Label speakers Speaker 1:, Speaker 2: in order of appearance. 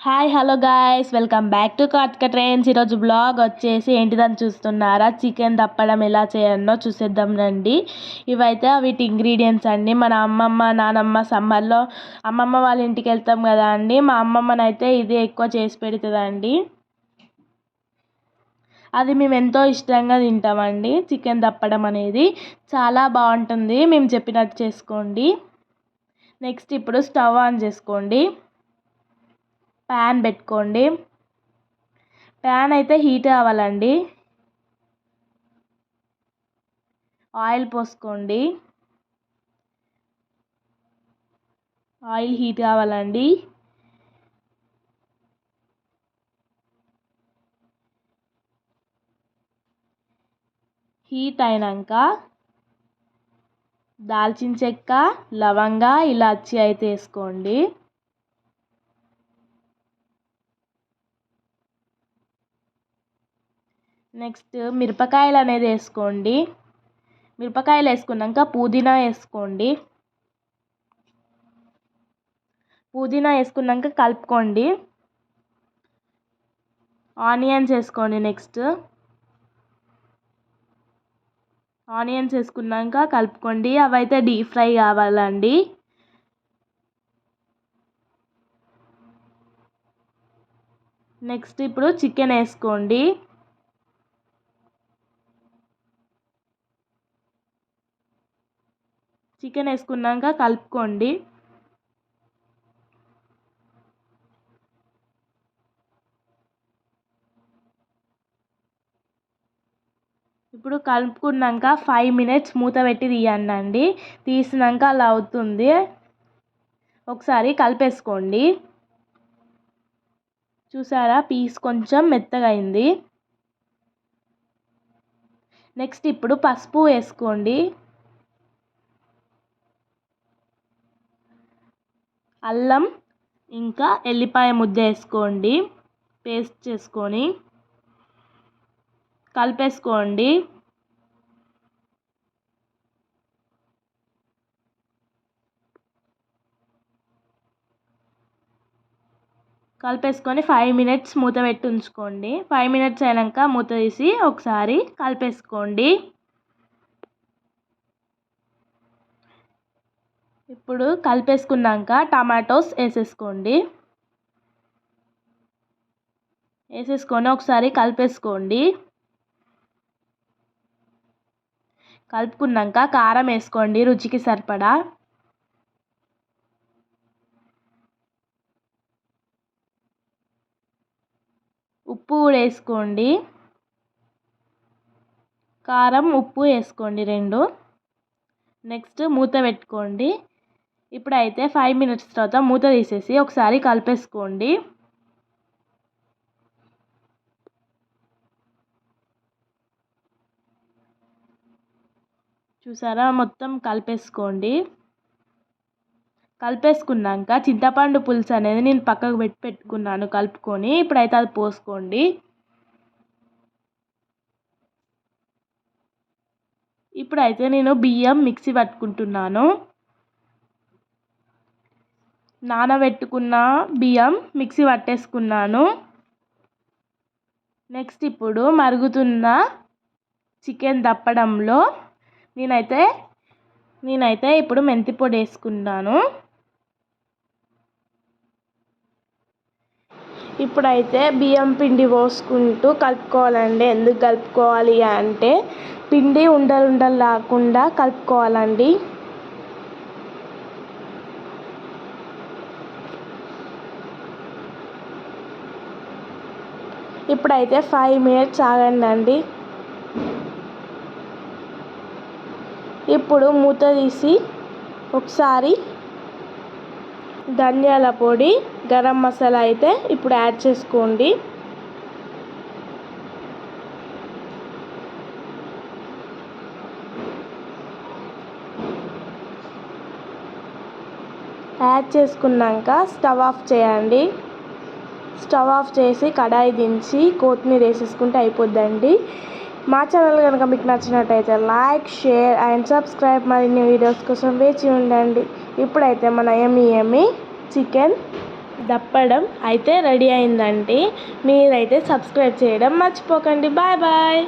Speaker 1: Hi hello guys, welcome back to Karthika trains. ఈరోజు blog వచ్చేసి ఏంటిదని చూస్తున్నారా, చికెన్ దప్పడం ఎలా చేయాలో చూసేద్దాం రండి. ఇవైతే వీటి ఇంగ్రీడియంట్స్ అండి. మన అమ్మమ్మ నానమ్మ సమ్మర్లో అమ్మమ్మ వాళ్ళ ఇంటికి వెళ్తాం కదా అండి, మా అమ్మమ్మనైతే ఇది ఎక్కువ చేసి పెడుతుందండి. అది మేము ఎంతో ఇష్టంగా తింటామండి. చికెన్ దప్పడం అనేది చాలా బాగుంటుంది, మేము చెప్పినట్టు చేసుకోండి. నెక్స్ట్ ఇప్పుడు స్టవ్ ఆన్ చేసుకోండి. ప్యాన్ పెట్టుకోండి. ప్యాన్ అయితే హీట్ అవ్వాలండి. ఆయిల్ పోసుకోండి. ఆయిల్ హీట్ కావాలండి. హీట్ అయినాక దాల్చిన చెక్క, లవంగా, ఇలాచి అయితే వేసుకోండి. నెక్స్ట్ మిరపకాయలు అనేది వేసుకోండి. మిరపకాయలు వేసుకున్నాక పుదీనా వేసుకోండి. పుదీనా వేసుకున్నాక కలుపుకోండి. ఆనియన్స్ వేసుకోండి. నెక్స్ట్ ఆనియన్స్ వేసుకున్నాక కలుపుకోండి. అవైతే డీప్ ఫ్రై కావాలండి. నెక్స్ట్ ఇప్పుడు చికెన్ వేసుకోండి. చికెన్ వేసుకున్నాక కలుపుకోండి. ఇప్పుడు కలుపుకున్నాక 5 మినిట్స్ మూత పెట్టి తీయండి. తీసినాక అలా అవుతుంది, ఒకసారి కలిపేసుకోండి. చూసారా, పీస్ కొంచెం మెత్తగా అయింది. నెక్స్ట్ ఇప్పుడు పసుపు వేసుకోండి. అల్లం ఇంకా ఎల్లిపాయ ముద్ద వేసుకోండి. పేస్ట్ చేసుకొని కలిపేసుకోండి. కలిపేసుకొని 5 మినిట్స్ మూత పెట్టి ఉంచుకోండి. 5 మినిట్స్ అయినాక మూత తీసి ఒకసారి కలిపేసుకోండి. ఇప్పుడు కలిపేసుకున్నాక టమాటోస్ వేసేసుకోండి. వేసేసుకొని ఒకసారి కలిపేసుకోండి. కలుపుకున్నాక కారం వేసుకోండి రుచికి సరిపడా. ఉప్పు కూడా వేసుకోండి. కారం ఉప్పు వేసుకోండి 2. నెక్స్ట్ మూత పెట్టుకోండి. ఇప్పుడైతే 5 మినిట్స్ తర్వాత మూత తీసేసి ఒకసారి కలిపేసుకోండి. చూసారా, మొత్తం కలిపేసుకోండి. కలిపేసుకున్నాక చింతపండు పులుసు అనేది నేను పక్కకు పెట్టుకున్నాను కలుపుకొని. ఇప్పుడైతే అది పోసుకోండి. ఇప్పుడైతే నేను బియ్యం మిక్సీ పట్టుకుంటున్నాను. నానబెట్టుకున్న బియ్యం మిక్సీ పట్టేసుకున్నాను. నెక్స్ట్ ఇప్పుడు మరుగుతున్న చికెన్ దప్పడంలో నేనైతే ఇప్పుడు మెంతి పొడి వేసుకున్నాను. ఇప్పుడైతే బియ్యం పిండి పోసుకుంటూ కలుపుకోవాలండి. ఎందుకు కలుపుకోవాలి అంటే పిండి ఉండలు లేకుండా కలుపుకోవాలండి. ఇప్పుడైతే 5 మినిట్స్ ఆగండి. ఇప్పుడు మూత తీసి ఒకసారి ధనియాల పొడి, గరం మసాలా అయితే ఇప్పుడు యాడ్ చేసుకోండి. యాడ్ చేసుకున్నాక స్టవ్ ఆఫ్ చేయండి. స్టవ్ ఆఫ్ చేసి కడాయి దించి కొత్తిమీర వేసేసుకుంటే అయిపోద్దండి. మా ఛానల్ కనుక మీకు నచ్చినట్టయితే లైక్, షేర్ అండ్ సబ్స్క్రైబ్. మరిన్ని వీడియోస్ కోసం వేచి ఉండండి. ఇప్పుడైతే మన యమ్మీ చికెన్ దప్పడం అయితే రెడీ అయిందండి. మీరైతే సబ్స్క్రైబ్ చేయడం మర్చిపోకండి. Bye bye.